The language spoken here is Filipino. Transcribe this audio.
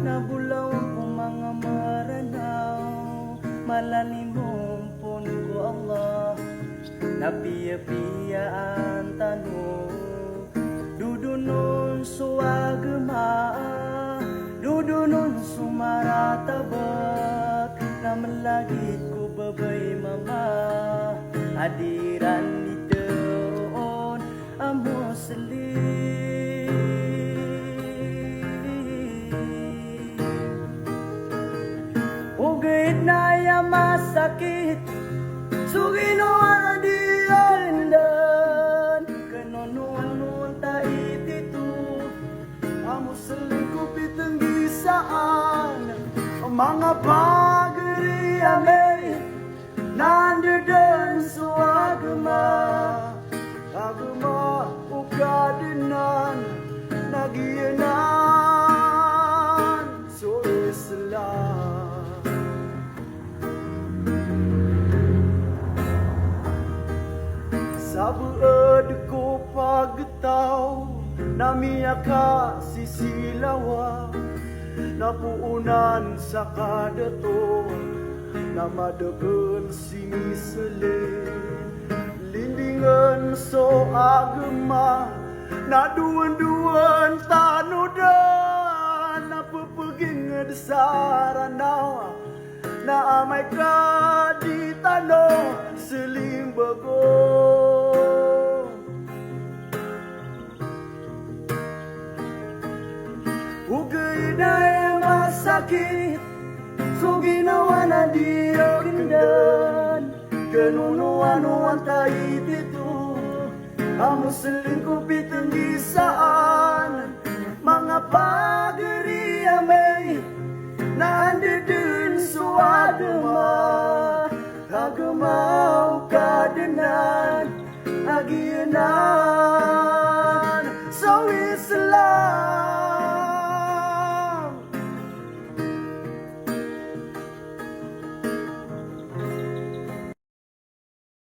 Nabulaw ko mga maranaw, malalimong pon ko Allah. Napiya-piyaan tanong, dudunon suwagma, dudunon sumaratabak. Naman lagi ko babay mama, adiran ni teroon amo selip. Ugit na ya masakit, suginoan adiandan, kanonuan ta ititu, amo selingkuh pitenggisaan, mga pagri amay, nandadan suagama, agama ukadinan, nagiyanan, so Islam. Sabuad ko pagtaw, namiaka sisilawa, napuunan sa kadato, namadagan sinisalin, lindingan so agama, naduan-duan tanudan, napapagingad sa ranawa, na amay ka di tano selimbago. Ugay na yung masakit, so ginawa na di akindan, kanunuan tayo dito, amo selingkuh pitenggisaan, mga pagari amay, naandidin suagama, agama ukadinan, agiyanan.